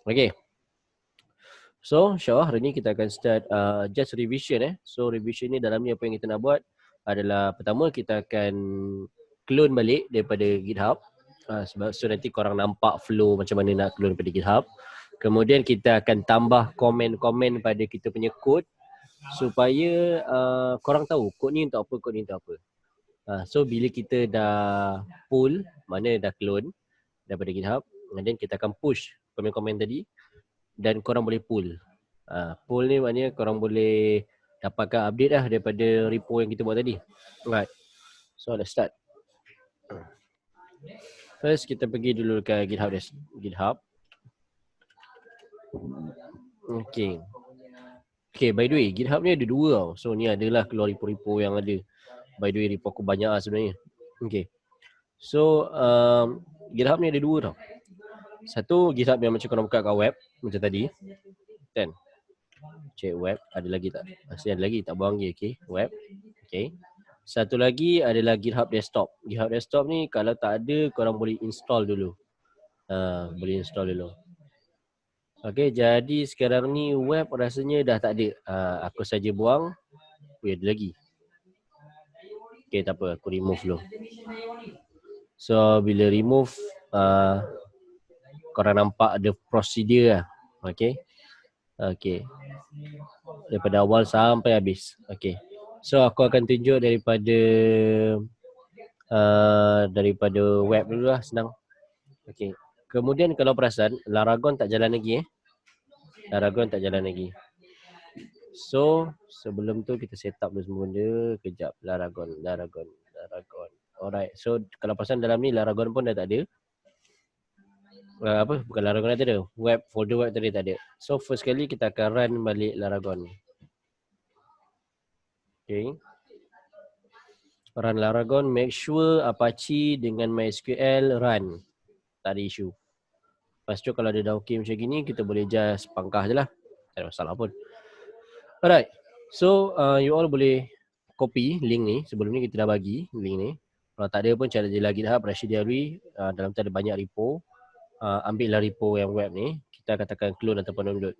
Okay. So, insyaAllah hari ni kita akan start just revision. So, revision ni dalam ni apa yang kita nak buat adalah pertama kita akan clone balik daripada GitHub. So, nanti korang nampak flow macam mana nak clone daripada GitHub. Kemudian kita akan tambah komen-komen pada kita punya code supaya korang tahu code ni untuk apa, code ni untuk apa. So, bila kita dah pull, mana dah clone daripada GitHub, dan kita akan push komen-komen tadi dan korang boleh pull. Pull ni maknanya korang boleh dapatkan update lah daripada repo yang kita buat tadi. Alright. So let's start. First kita pergi dulu ke GitHub. Okay. Okay, by the way, GitHub ni ada dua tau. So ni adalah keluar repo-repo yang ada. By the way, repo aku banyak lah sebenarnya. Okay. So GitHub ni ada dua tau. Satu GitHub yang macam korang buka kat web macam tadi. Kan? Check web, ada lagi tak? Masih ada lagi, tak buang je. Okay, web. Okay. Satu lagi adalah GitHub Desktop. GitHub Desktop ni kalau tak ada, korang boleh install dulu. Boleh install dulu. Okay, jadi sekarang ni web rasanya dah tak ada. Aku saja buang. Ada lagi. Okay, tak apa. Aku remove dulu. So, bila remove, korang nampak ada procedure lah. Okay. Okay. Daripada awal sampai habis. Okay. So, aku akan tunjuk daripada web dulu lah, senang. Okay. Kemudian kalau perasan, Laragon tak jalan lagi. Laragon tak jalan lagi. So, sebelum tu kita set up dulu semua benda. Kejap, Laragon. Alright, so kalau perasan dalam ni Laragon pun dah tak ada. Bukan Laragon dah tak ada. Folder web tadi tak ada. So, first kali kita akan run balik Laragon. Okay. Run Laragon, make sure Apache dengan MySQL run. Tak ada isu. Lepas tu kalau dia dah okay macam gini, kita boleh just pangkah je lah. Tak ada masalah pun. Alright. So, you all boleh copy link ni. Sebelum ni kita dah bagi link ni. Kalau tak ada pun cari je lagi GitHub, Rashid Dialwi. Dalam tu ada banyak repo. Ambil lah repo yang web ni. Kita katakan clone ataupun download.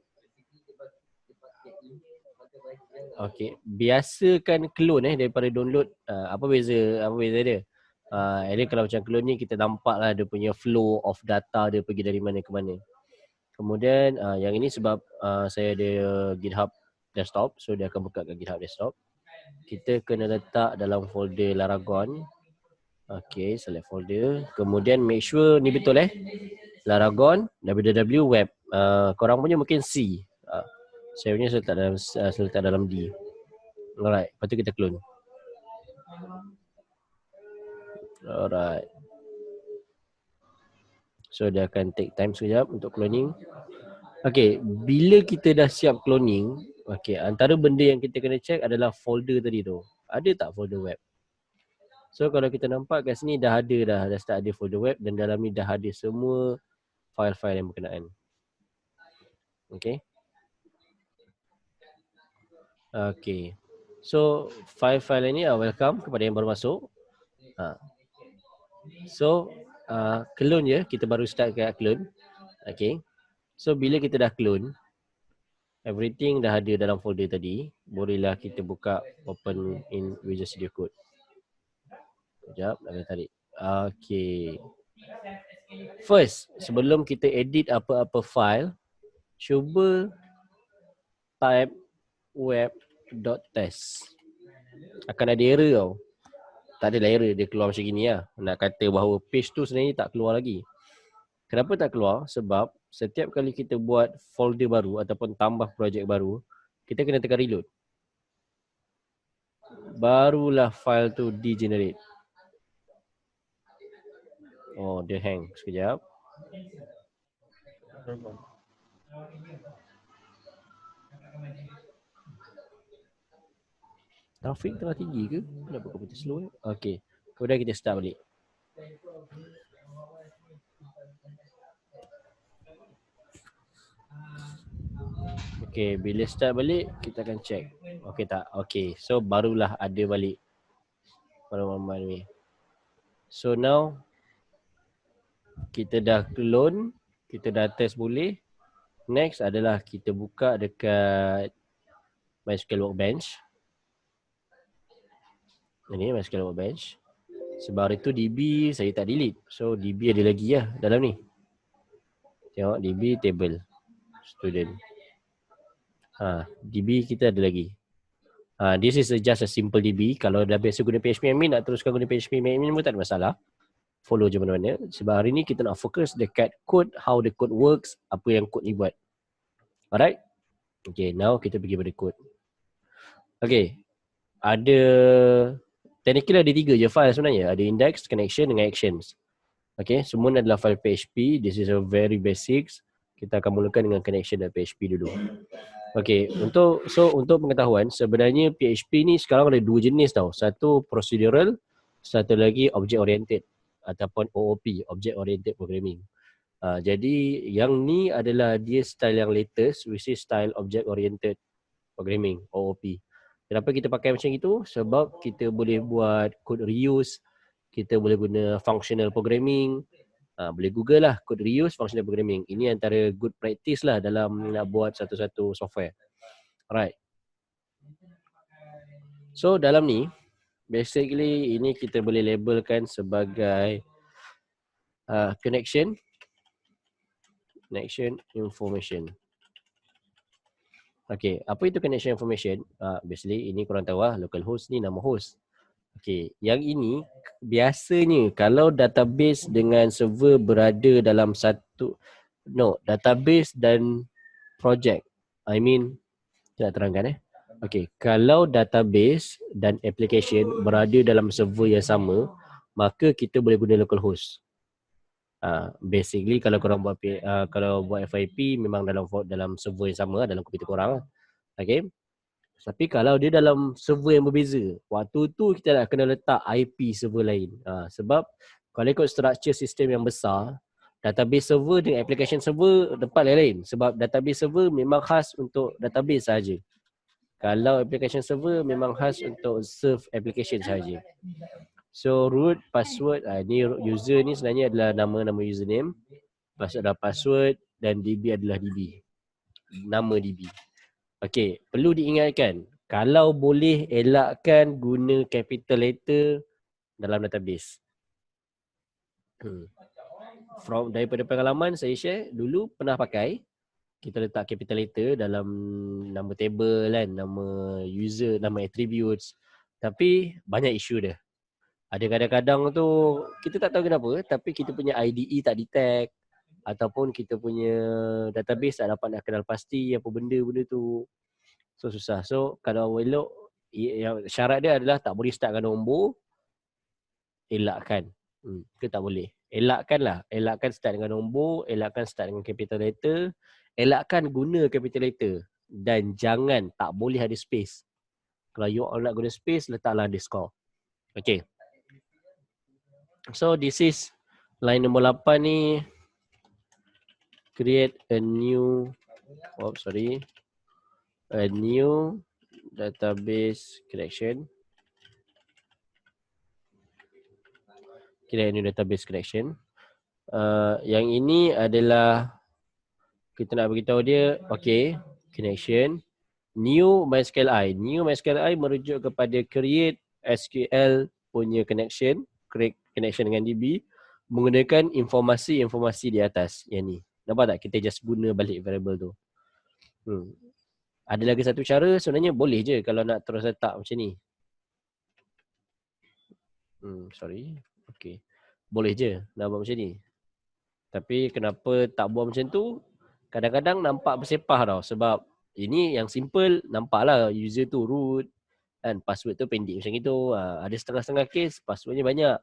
Okay. Biasakan clone daripada download. Apa beza dia? Jadi kalau macam clone ni kita nampak lah dia punya flow of data dia pergi dari mana ke mana. Kemudian yang ini sebab saya ada GitHub Desktop, so dia akan buka kat GitHub Desktop. Kita kena letak dalam folder Laragon. Okay, select folder. Kemudian make sure ni betul Laragon www web. Korang punya mungkin C. Saya punya saya letak dalam D. Alright, lepas tu kita clone. Alright. So dia akan take time sekejap untuk cloning. Okay, bila kita dah siap cloning, okay, antara benda yang kita kena check adalah folder tadi tu. Ada tak folder web? So kalau kita nampak kat sini dah start ada folder web dan dalam ni dah ada semua file-file yang berkenaan. Okay. Okay. So file-file ini welcome kepada yang baru masuk. So clone je, kita baru start kat clone. Okay. So bila kita dah clone, everything dah ada dalam folder tadi, bolehlah kita buka open in Visual Studio Code. Sekejap, nak tarik. Okay. First, sebelum kita edit apa-apa file, cuba type web.test. Akan ada error tau. Tak adalah error, dia keluar macam gini lah. Nak kata bahawa page tu sebenarnya tak keluar lagi. Kenapa tak keluar? Sebab setiap kali kita buat folder baru ataupun tambah projek baru, kita kena tekan reload. Barulah file tu degenerate. Oh, dia hang. Sekejap. Trafik tengah tinggi ke? Kenapa komputer slow? Okay. Kemudian kita start balik. Okay, bila start balik, kita akan check. Okay tak? Okay, so barulah ada balik. So now, kita dah clone, kita dah test boleh. Next adalah kita buka dekat MySQL Workbench. Ini MySQL Workbench. Sebab hari tu DB saya tak delete. So DB ada lagi lah dalam ni. Tengok DB table student. DB kita ada lagi. This is just a simple DB. Kalau dah biasa guna PHP admin, nak teruskan guna PHP admin pun tak ada masalah. Follow je mana-mana. Sebab hari ni kita nak fokus dekat code, how the code works, apa yang code ni buat. Alright? Okay, now kita pergi pada code. Okay, ada technically ada 3 je file sebenarnya. Ada index, connection dengan actions. Okay, semua adalah file PHP. This is a very basics. Kita akan mulakan dengan connection dan PHP dulu. Okay, untuk pengetahuan, sebenarnya PHP ni sekarang ada 2 jenis tau. Satu procedural, satu lagi object oriented ataupun OOP, object oriented programming. Jadi yang ni adalah dia style yang latest, which is style object oriented programming, OOP. Kenapa kita pakai macam itu? Sebab kita boleh buat code reuse, kita boleh guna functional programming, boleh google lah code reuse, functional programming. Ini antara good practice lah dalam nak buat satu-satu software. Alright. So dalam ni, basically ini kita boleh labelkan sebagai connection information. Okay, apa itu connection information? Basically ini korang tahu lah, localhost ni nama host. Okay, yang ini biasanya kalau database dengan server berada dalam satu, database dan project. Saya nak terangkan Okay, kalau database dan application berada dalam server yang sama, maka kita boleh guna localhost. Basically kalau korang buat FYP memang dalam server yang sama, dalam komputer korang. Okay. Tapi kalau dia dalam server yang berbeza, waktu tu kita nak kena letak IP server lain. Sebab kalau ikut structure sistem yang besar, database server dengan application server tempat lain. Sebab database server memang khas untuk database saja. Kalau application server memang khas untuk serve application saja. So root, password, ni user ni sebenarnya adalah nama username, adalah password dan DB adalah DB. Nama DB. Okay, perlu diingatkan, kalau boleh elakkan guna capital letter dalam database. Daripada pengalaman saya share, dulu pernah pakai, kita letak capital letter dalam nama table kan, nama user, nama attributes. Tapi banyak isu dia. Ada kadang-kadang tu kita tak tahu kenapa, tapi kita punya IDE tak detect ataupun kita punya database tak dapat nak kenal pasti apa benda-benda tu. So susah. So kalau elok, yang syarat dia adalah tak boleh start dengan nombor, elakkan. Ke tak boleh? Elakkan start dengan nombor, elakkan start dengan capital letter, elakkan guna capital letter dan jangan, tak boleh ada space. Kalau you nak guna space, letaklah underscore. Okay. So this is line nombor 8 ni, create a new database connection. Create a new database connection. Yang ini adalah kita nak beritahu dia, okay, connection new MySQLi. New MySQLi merujuk kepada create SQL punya connection, create connection dengan DB menggunakan informasi-informasi di atas yang ni. Nampak tak? Kita just guna balik variable tu. Ada lagi satu cara, sebenarnya boleh je kalau nak terus letak macam ni. Okay. Boleh je nak buat macam ni. Tapi kenapa tak buat macam tu? Kadang-kadang nampak bersepah tau. Sebab ini yang simple, nampaklah user tu root dan password tu pendek macam itu. Ada setengah-setengah case passwordnya banyak.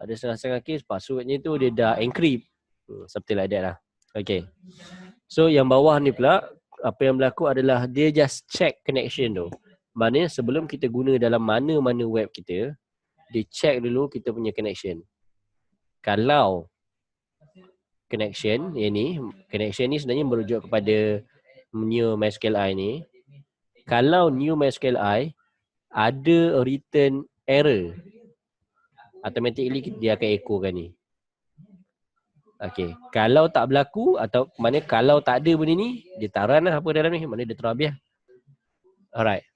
Ada setengah-setengah case passwordnya tu dia dah encrypt. Something like that lah. Okay. So yang bawah ni pula, apa yang berlaku adalah dia just check connection tu. Maknanya sebelum kita guna dalam mana-mana web kita, dia check dulu kita punya connection. Kalau connection ni sebenarnya merujuk kepada new MySQLi ni. Kalau new MySQLi ada return error, automatically dia akan echokan ni. Okay. Kalau tak berlaku atau mana kalau tak ada benda ni, dia tak run lah apa dalam ni. Mana dia terus habis. Alright.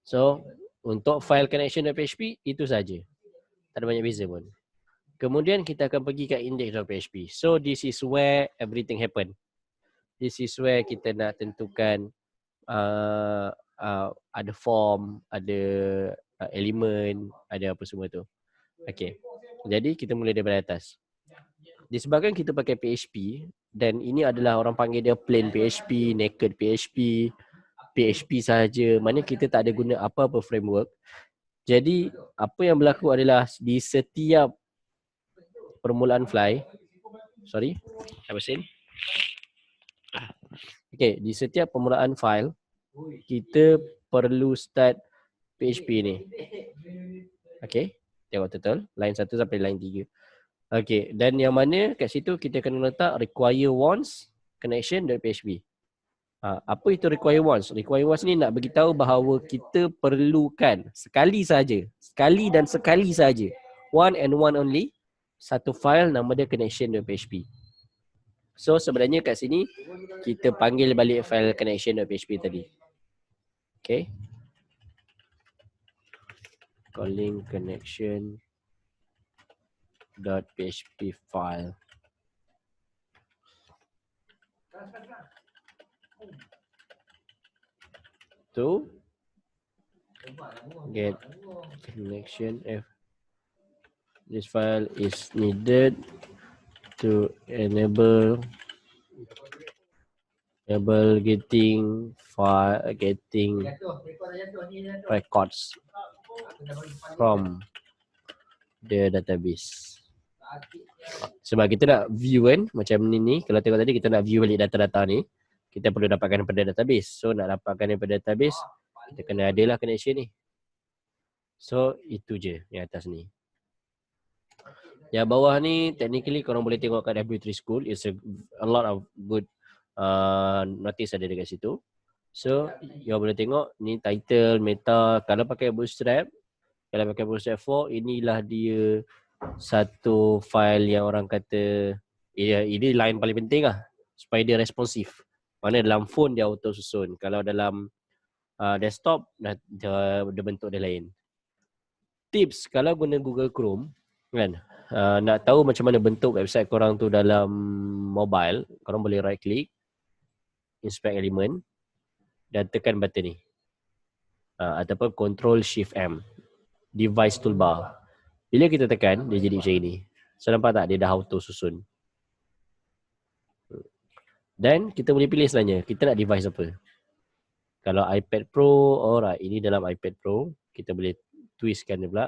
So, untuk file connection.php, itu saja. Tak ada banyak beza pun. Kemudian kita akan pergi ke index.php. So, this is where everything happen. This is where kita nak tentukan ada form, ada elemen, ada apa semua tu. Okay. Jadi, kita mulai daripada atas. Disebabkan kita pakai PHP, dan ini adalah orang panggil dia plain PHP, naked PHP, PHP sahaja, mana kita tak ada guna apa-apa framework. Jadi apa yang berlaku adalah di setiap permulaan file, di setiap permulaan file kita perlu start PHP ni. Okay, tengok total line 1 sampai line 3. Okay, dan yang mana kat situ kita kena letak require once connection.php. Apa itu require once? Require once ni nak beritahu bahawa kita perlukan sekali saja, sekali dan sekali saja, one and one only, satu file nama dia connection.php. So sebenarnya kat sini kita panggil balik file connection.php tadi. Okay, calling connection.php file. To get connection if this file is needed to enable getting records from the database. Sebab kita nak view kan, macam ni kalau tengok tadi kita nak view balik data-data ni, kita perlu dapatkan daripada database. So nak dapatkan daripada database, kita kena adalah connection ni. So itu je yang atas ni. Yang bawah ni technically korang boleh tengok kat W3 School. It's a lot of good notice ada dekat situ. So you boleh tengok ni title, meta. Kalau pakai Bootstrap 4, inilah dia satu file yang orang kata ini line paling penting lah, supaya dia responsif. Mana dalam phone dia auto susun, kalau dalam desktop dia bentuk dia lain. Tips kalau guna Google Chrome kan, nak tahu macam mana bentuk website korang tu dalam mobile, korang boleh right click, inspect element dan tekan button ni, ataupun Control Shift M, device toolbar. Bila kita tekan, dia jadi macam ni. So nampak tak, dia dah auto susun. Dan kita boleh pilih sebenarnya kita nak device apa. Kalau iPad Pro, alright, ini dalam iPad Pro, kita boleh twistkan dia pula.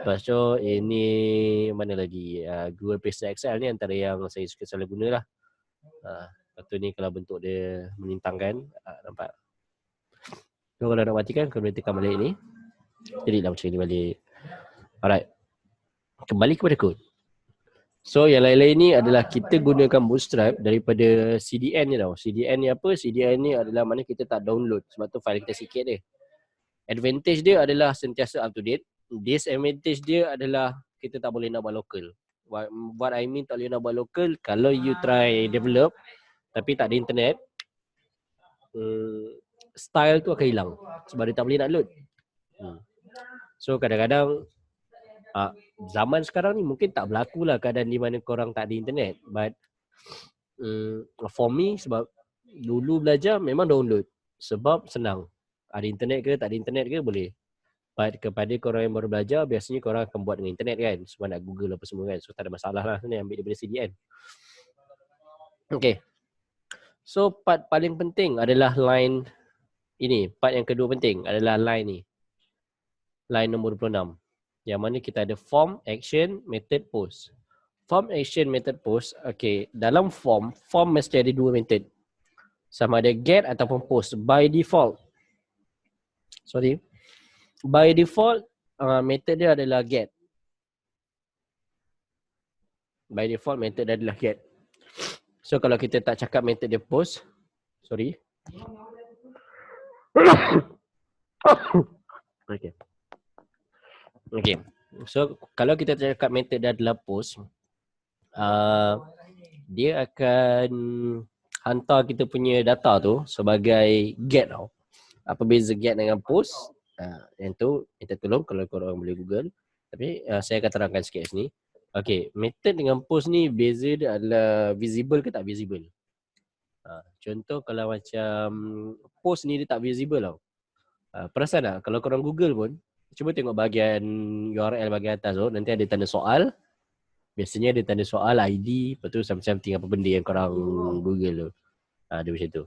Lepas tu ini mana lagi, Google Pixel XL ni antara yang saya suka selalu guna lah. Lepas tu ni kalau bentuk dia melintangkan, nampak. So kalau nak matikan, kena tekan balik ni, jadilah macam ni balik. Alright, kembali kepada kod. So yang lain-lain ni adalah kita gunakan Bootstrap daripada CDN ni tau. CDN ni apa? CDN ni adalah mana kita tak download, sebab tu file kita sikit dia. Advantage dia adalah sentiasa up to date. Disadvantage dia adalah kita tak boleh nak buat local. What I mean tak boleh nak buat local, kalau you try develop tapi tak ada internet, style tu akan hilang sebab dia tak boleh nak load. So kadang-kadang zaman sekarang ni mungkin tak berlaku lah keadaan di mana korang tak ada internet. But for me, sebab dulu belajar memang download, sebab senang. Ada internet ke tak ada internet ke boleh. But kepada korang yang baru belajar, biasanya korang akan buat dengan internet kan, sebab nak Google apa semua kan. So tak ada masalah lah, ni ambil daripada CDN. Okay, so part paling penting adalah line ini. Part yang kedua penting adalah line ni, line nombor 26, yang mana kita ada form, action, method, post. Form, action, method, post. Okay, dalam form mesti ada dua method, sama ada get ataupun post. By default method dia adalah get. By default method dia adalah get. So kalau kita tak cakap method dia post, Okay. So kalau kita cakap method dia adalah post, dia akan hantar kita punya data tu sebagai get tau. Apa beza get dengan post? Yang tu kita tolong kalau korang boleh Google. Tapi saya akan terangkan sikit sini. Okay, method dengan post ni beza dia adalah visible ke tak visible. Contoh kalau macam post ni dia tak visible tau. Perasan tak kalau korang Google pun, cuba tengok bahagian URL bahagian atas tu, nanti ada tanda soal. Biasanya ada tanda soal, ID, lepas tu something apa benda yang korang Google tu. Dia macam tu.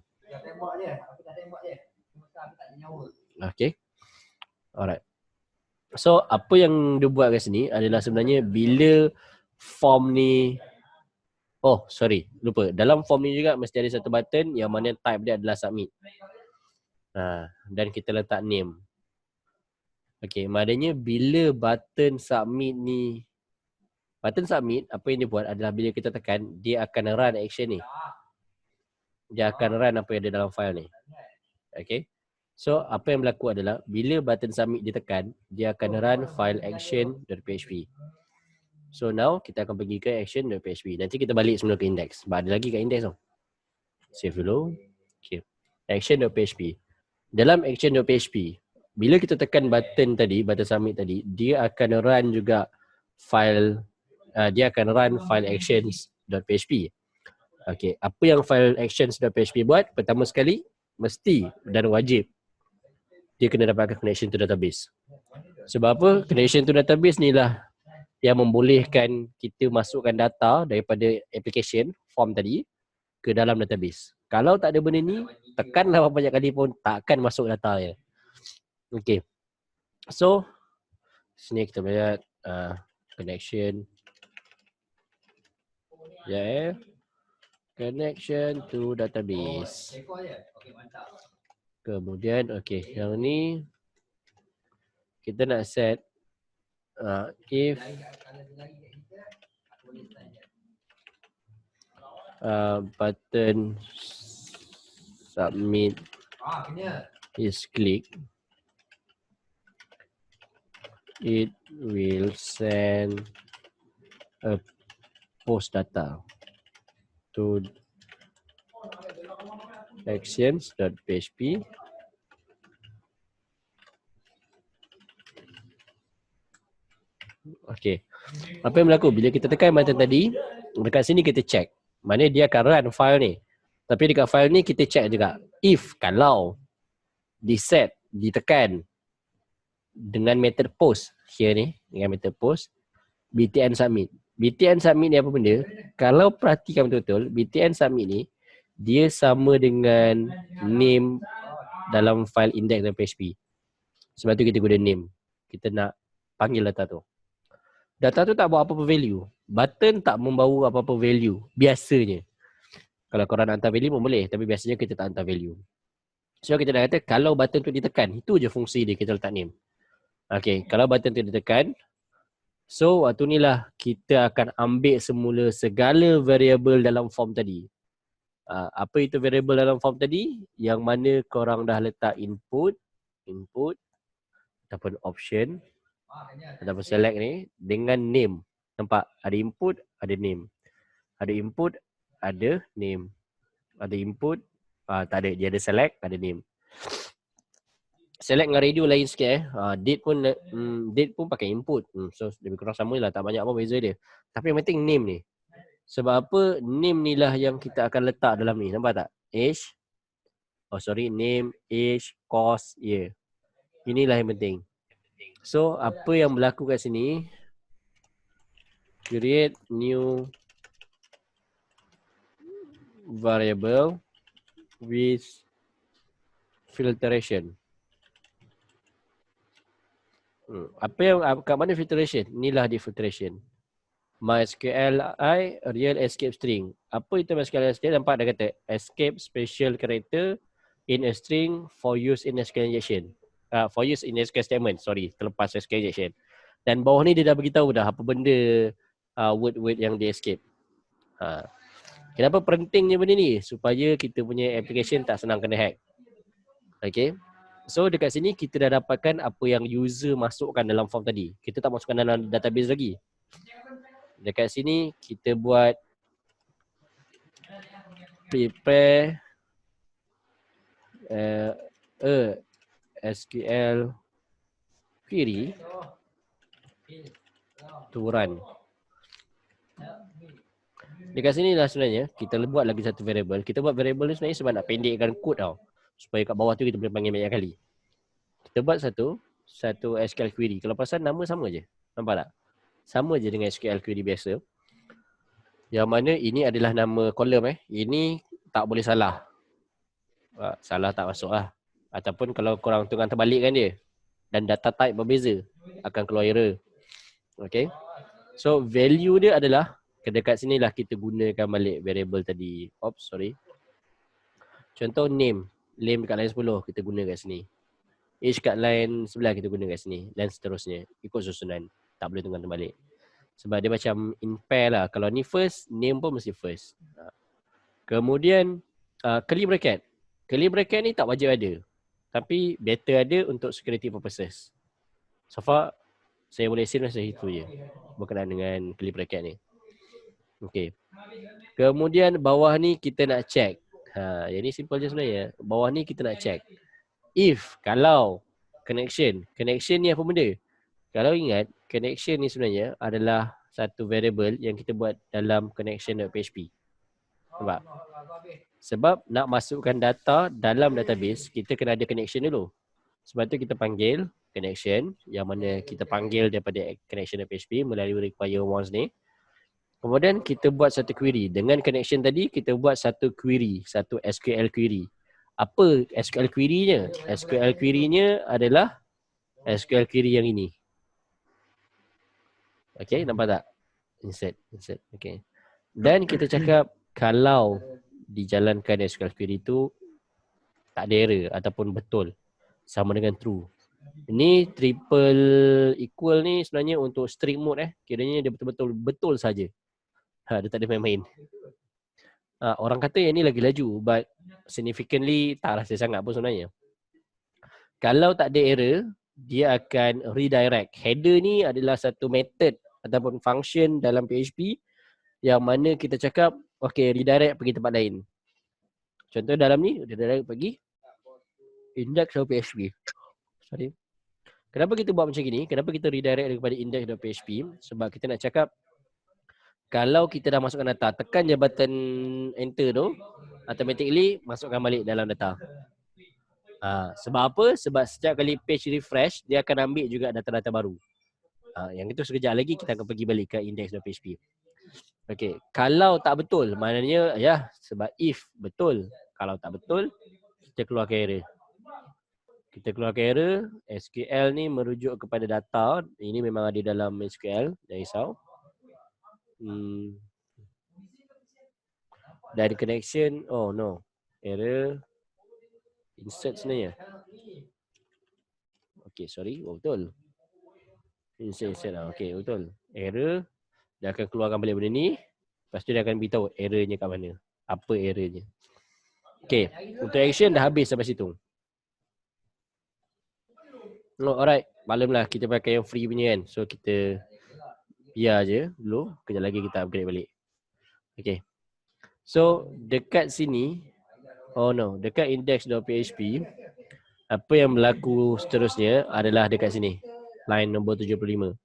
Okay. Alright. So, apa yang dia buat kat sini adalah sebenarnya bila form ni, lupa. Dalam form ni juga mesti ada satu button yang mana type dia adalah submit. Dan kita letak name. Okay, maknanya bila button submit ni, apa yang dia buat adalah bila kita tekan, dia akan run action ni. Dia akan run apa yang ada dalam file ni. Okay. So, apa yang berlaku adalah bila button submit ditekan, dia akan run file action.php. So, now kita akan pergi ke action.php. Nanti kita balik semula ke index. Sebab ada lagi kat index tau. Save dulu. Okay. Action.php. Dalam action.php, bila kita tekan button submit tadi, dia akan run juga file, dia akan run file actions.php. Okay, apa yang file actions.php buat? Pertama sekali, mesti dan wajib dia kena dapatkan connection to database. Sebab apa? Connection to database ni lah yang membolehkan kita masukkan data daripada application form tadi ke dalam database. Kalau tak ada benda ni, tekanlah berapa banyak kali pun takkan masuk data ya. Okay. So, sini kita lihat connection. Connection to database. Kemudian, okay, yang ni kita nak set if button submit is clicked, it will send a post data to actions.php. Okay. Apa yang berlaku? Bila kita tekan button tadi, dekat sini kita check. Mana dia akan run file ni. Tapi dekat file ni kita check juga. If, kalau diset, ditekan dengan method post here ni, dengan method post, btn submit. Btn submit ni apa benda? Kalau perhatikan betul-betul, btn submit ni dia sama dengan name dalam file index dan PHP. Sebab tu kita guna name. Kita nak panggil data tu. Data tu tak bawa apa-apa value. Button tak membawa apa-apa value. Biasanya. Kalau korang nak hantar value pun boleh. Tapi biasanya kita tak hantar value. So kita dah kata kalau button tu ditekan, itu je fungsi dia, kita letak name. Okay, kalau button tu ditekan, so waktu ni lah kita akan ambil semula segala variable dalam form tadi. Apa itu variable dalam form tadi? Yang mana korang dah letak input ataupun option ataupun select ni dengan name. Nampak? Ada input, ada name. Ada input, ada name. Ada input, tak ada. Dia ada select, ada name. Select dengan radio lain sikit date pun pakai input. So lebih kurang sama lah, tak banyak apa beza dia. Tapi yang penting name ni. Sebab apa? Name ni lah yang kita akan letak dalam ni. Nampak tak? Age. Name, age, course, year. Inilah yang penting. So apa yang berlaku kat sini, create new variable with filtration. Apa yang kat mana filtration? Inilah di filtration. MySQLi real escape string. Apa itu MySQL escape? Nampak dah kata escape special character in a string for use in SQL injection. For use in SQL statement. Terlepas SQL injection. Dan bawah ni dia dah beritahu dah apa benda word-word yang dia escape. Kenapa pentingnya benda ni? Supaya kita punya application tak senang kena hack. Okay. So dekat sini kita dah dapatkan apa yang user masukkan dalam form tadi. Kita tak masukkan dalam database lagi. Dekat sini kita buat prepare a SQL query to run. Dekat sini lah sebenarnya kita buat lagi satu variable. Kita buat variable ni sebenarnya sebab nak pendekkan kod tau. Supaya kat bawah tu kita boleh panggil banyak kali. Kita buat satu SQL query. Kalau pasal nama sama je. Nampak tak? Sama je dengan SQL query biasa. Yang mana ini adalah nama kolom Ini tak boleh salah. Salah tak masuk lah. Ataupun kalau korang tengah terbalikkan dia dan data type berbeza, akan keluar error. Okay. So value dia adalah dekat sini lah kita gunakan balik variable tadi. Oops, sorry. Contoh name. Name dekat line 10 kita guna kat sini. Age kat line 11 kita guna kat sini. Dan seterusnya. Ikut susunan. Tak boleh tengah terbalik. Sebab dia macam in pair lah. Kalau ni first, name pun mesti first. Kemudian curly bracket. Curly bracket ni tak wajib ada. Tapi better ada untuk security purposes. So far, saya boleh say masa itu je. Berkenaan dengan curly bracket ni. Okay. Kemudian bawah ni kita nak check. Yang ni simple je sebenarnya. Bawah ni kita nak check. If, kalau connection ni apa benda? Kalau ingat, connection ni sebenarnya adalah satu variable yang kita buat dalam connection.php. Nampak? Sebab nak masukkan data dalam database, kita kena ada connection dulu. Sebab tu kita panggil connection, yang mana kita panggil daripada connection.php melalui require once ni. Kemudian kita buat satu query. Dengan connection tadi, kita buat satu query, satu SQL query. Apa SQL query-nya? SQL query-nya adalah SQL query yang ini. Okay, nampak tak? Insert. Okay. Dan kita cakap kalau dijalankan SQL query tu tak ada error ataupun betul, sama dengan true. Ini triple equal ni sebenarnya untuk strict mode kiranya dia betul-betul betul saja. Dia tak ada main-main. Orang kata yang ni lagi laju, but significantly tak rasa sangat pun sebenarnya. Kalau tak ada error, dia akan redirect. Header ni adalah satu method ataupun function dalam PHP yang mana kita cakap, okay, redirect pergi tempat lain. Contoh dalam ni, redirect pergi index.php. Sorry. Kenapa kita buat macam ni? Kenapa kita redirect kepada index.php? Sebab kita nak cakap, kalau kita dah masukkan data, tekan je button enter tu, automatically masukkan balik dalam data. Sebab apa? Sebab setiap kali page refresh, dia akan ambil juga data-data baru. Yang itu sekejap lagi kita akan pergi balik ke index.php. Okay. Kalau tak betul, maknanya sebab if betul. Kalau tak betul, kita keluarkan error. Kita keluarkan error, SQL ni merujuk kepada data. Ini memang ada dalam SQL, jangan risau. Dari connection, oh no, error insert sebenarnya. Okay, sorry, betul. Insert lah, okay, betul. Error, dia akan keluarkan balik benda ni. Lepas tu dia akan beritahu errornya kat mana. Apa errornya. Okay, untuk action dah habis sampai situ. Alright, malam lah kita pakai yang free punya kan. So kita biar je dulu, kejap lagi kita upgrade balik. Okay. So dekat sini, dekat index.php, apa yang berlaku seterusnya adalah dekat sini. Line nombor 75.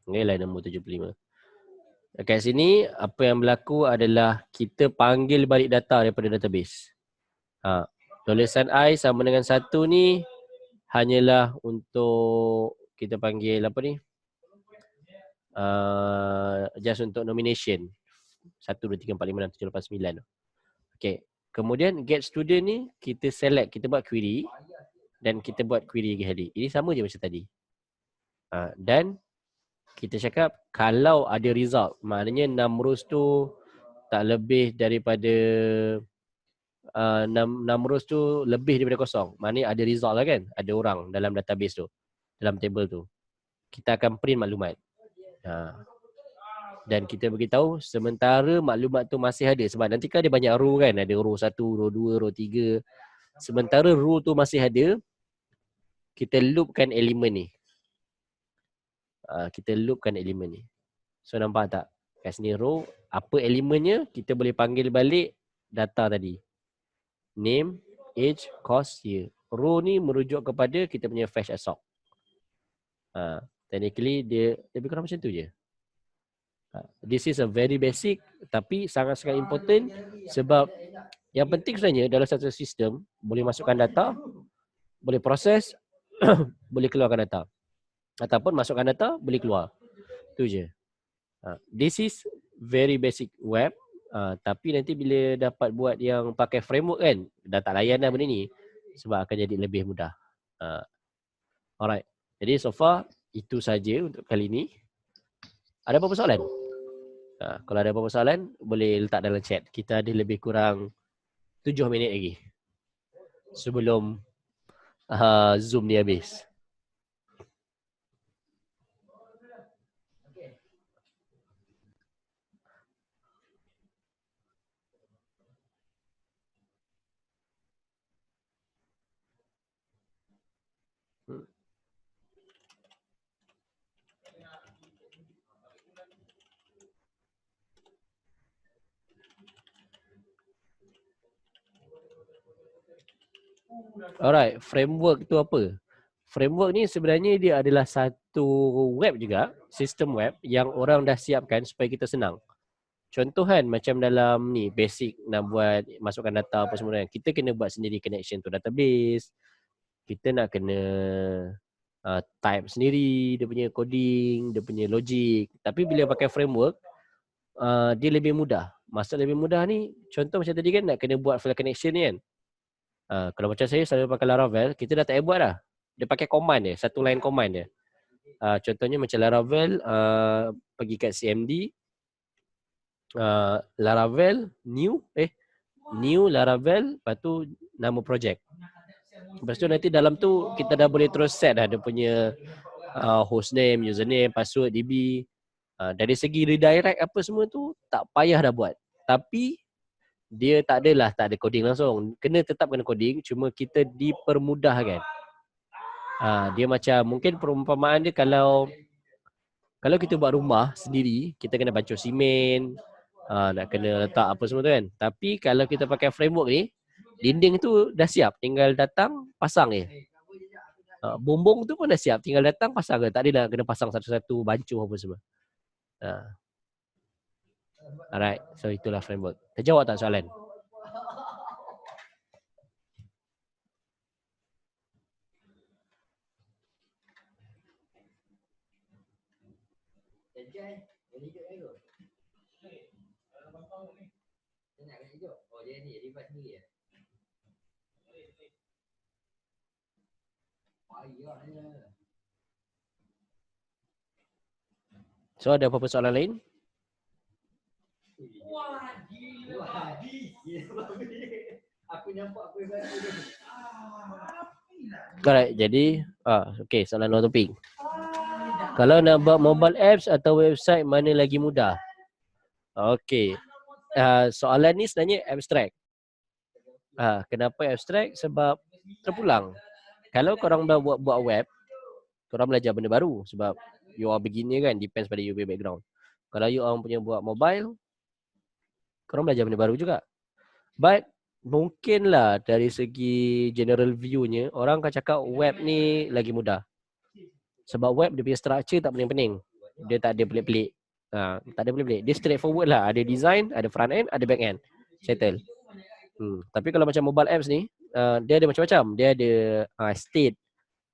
Okay, line nombor 75. Dekat sini, apa yang berlaku adalah kita panggil balik data daripada database. Tulisan I sama dengan 1 ni hanyalah untuk kita panggil apa ni? Just untuk nomination. 1, 2, 3, 4, 5, 6, 7, 8, 9. Okay. Kemudian get student ni kita select, kita buat query dan kita buat query lagi. Ini sama je macam tadi. Dan kita cakap kalau ada result, maknanya 6 rows tu tak lebih daripada 6 rows tu lebih daripada kosong. Maknanya ada result lah kan, ada orang dalam database tu, dalam table tu. Kita akan print maklumat. Dan kita beritahu sementara maklumat tu masih ada. Sebab nanti kan ada banyak row kan. Ada row 1, row 2, row 3. Sementara row tu masih ada, kita loopkan elemen ni. Kita loopkan elemen ni. So nampak tak? Kat sini row, apa elemennya, kita boleh panggil balik data tadi. Name, age, cost, year. Row ni merujuk kepada kita punya fetch assoc. Technically dia lebih kurang macam tu je. This is a very basic tapi sangat-sangat important sebab yang penting sebenarnya dalam satu sistem boleh masukkan data, boleh proses, boleh keluarkan data. Ataupun masukkan data, boleh keluar. Tu je. This is very basic web. Tapi nanti bila dapat buat yang pakai framework kan, dah tak layan dah benda ni. Sebab akan jadi lebih mudah. Alright. Jadi so far, itu saja untuk kali ni. Ada apa-apa soalan? Kalau ada apa-apa soalan, boleh letak dalam chat. Kita ada lebih kurang 7 minit lagi. Sebelum Zoom ni habis. Alright, framework tu apa? Framework ni sebenarnya dia adalah satu web juga, sistem web yang orang dah siapkan supaya kita senang. Contoh kan macam dalam ni basic nak buat masukkan data apa semua kan. Kita kena buat sendiri connection to database. Kita nak kena type sendiri dia punya coding, dia punya logic. Tapi bila pakai framework, dia lebih mudah. Maksud lebih mudah ni, contoh macam tadi kan nak kena buat file connection ni kan. Kalau macam saya selalu pakai Laravel, kita dah tak payah buat dah. Dia pakai command dia, satu line command dia. Contohnya macam Laravel, pergi kat CMD, Laravel, new Laravel, lepas tu nama project. Lepas tu nanti dalam tu kita dah boleh terus set dah dia punya hostname, username, password, DB. Dari segi redirect apa semua tu tak payah dah buat. Tapi dia tak ada coding langsung. Tetap kena coding, cuma kita dipermudahkan. Dia macam mungkin perumpamaan dia kalau kita buat rumah sendiri, kita kena bacur simen, nak kena letak apa semua tu kan. Tapi kalau kita pakai framework ni, dinding tu dah siap, tinggal datang pasang je. Bumbung tu pun dah siap, tinggal datang pasang je. Tak ada nak kena pasang satu-satu bancuh apa semua. Alright, so itulah framework. Terjawab tak soalan? So ada apa-apa soalan lain? Alright, jadi okay, soalan luar topik. Kalau nak buat mobile apps atau website, mana lagi mudah? Okay, soalan ni sebenarnya abstrak. Kenapa abstrak? Sebab terpulang. Kalau korang dah buat web, korang belajar benda baru sebab you are beginner kan, depends pada you punya background. Kalau you orang punya buat mobile, korang belajar benda baru juga. But mungkinlah dari segi general view-nya, orang akan cakap web ni lagi mudah. Sebab web dia punya structure tak pening-pening. Dia tak ada pelik-pelik. Tak ada pelik-pelik. Dia straightforward lah. Ada design, ada front end, ada back end. Settle. Tapi kalau macam mobile apps ni, dia ada macam-macam. Dia ada state,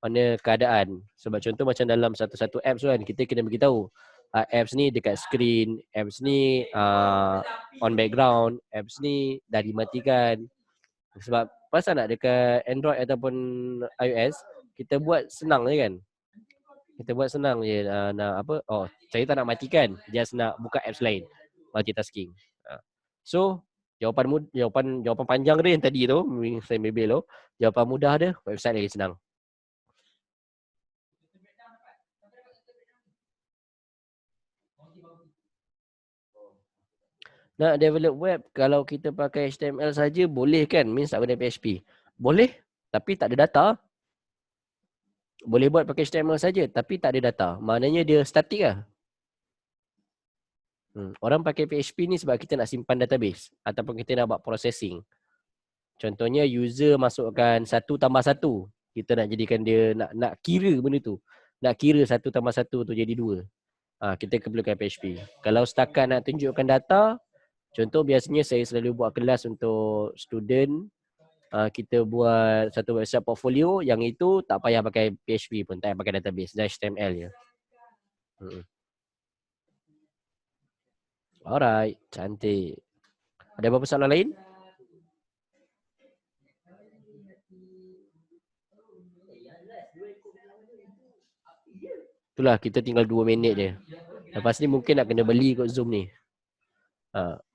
mana keadaan. Sebab contoh macam dalam satu-satu apps kan, kita kena beritahu apps ni dekat screen, apps ni on background, apps ni dah dimatikan. Sebab pasal nak dekat Android ataupun iOS, kita buat senang je kan. Kita buat senang je nak apa, saya tak nak matikan, just nak buka apps lain, multitasking. So jawapan panjang dia yang tadi tu, saya maybe lo, jawapan mudah dia, website lagi senang. Nak develop web, kalau kita pakai HTML saja boleh kan? Means tak guna PHP. Boleh, tapi tak ada data. Boleh buat pakai HTML saja, tapi tak ada data. Maknanya dia statik lah. Orang pakai PHP ni sebab kita nak simpan database ataupun kita nak buat processing. Contohnya user masukkan 1+1. Kita nak jadikan dia nak kira benda tu. Nak kira 1+1 tu jadi 2. Kita perlukan PHP. Kalau setakat nak tunjukkan data, contoh biasanya saya selalu buat kelas untuk student. Kita buat satu website portfolio yang itu tak payah pakai PHP pun, tak payah pakai database, dan HTML je. Alright, cantik. Ada apa-apa soalan lain? Itulah, kita tinggal 2 minit je. Lepas ni mungkin nak kena beli kot Zoom ni.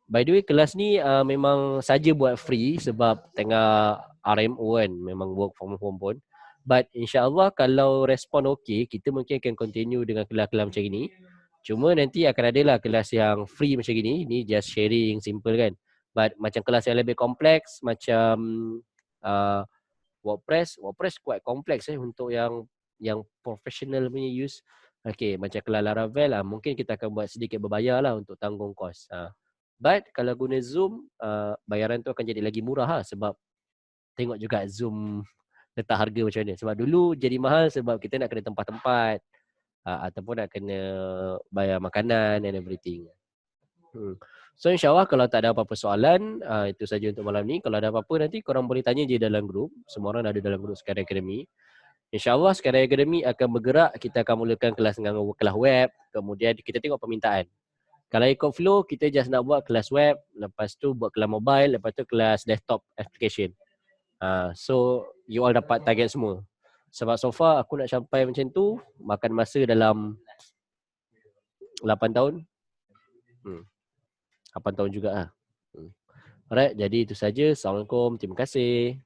By the way, kelas ni memang saja buat free sebab tengah RMO kan, memang work from home pun. But insyaAllah kalau respon okey, kita mungkin akan continue dengan kelas-kelas macam ini. Cuma nanti akan ada lah kelas yang free macam ini. Ni just sharing, simple kan. But macam kelas yang lebih kompleks, macam WordPress quite kompleks untuk yang professional punya use. Okay, macam kelas Laravel lah, mungkin kita akan buat sedikit berbayar lah untuk tanggung kos. But kalau guna Zoom, bayaran tu akan jadi lagi murah lah, sebab tengok juga Zoom letak harga macam mana. Sebab dulu jadi mahal sebab kita nak kena tempat-tempat, ataupun nak kena bayar makanan and everything. So insyaAllah kalau tak ada apa-apa soalan, itu saja untuk malam ni. Kalau ada apa-apa nanti korang boleh tanya je dalam grup. Semua orang ada dalam grup Skyrim Academy. InsyaAllah Skyrim Academy akan bergerak. Kita akan mulakan kelas dengan kelas web. Kemudian kita tengok permintaan. Kalau ikut flow, kita just nak buat kelas web. Lepas tu buat kelas mobile. Lepas tu kelas desktop application. So you all dapat target semua. Sebab so far aku nak sampai macam tu, makan masa dalam 8 tahun. 8 tahun juga lah. Alright, jadi itu saja. Assalamualaikum. Terima kasih.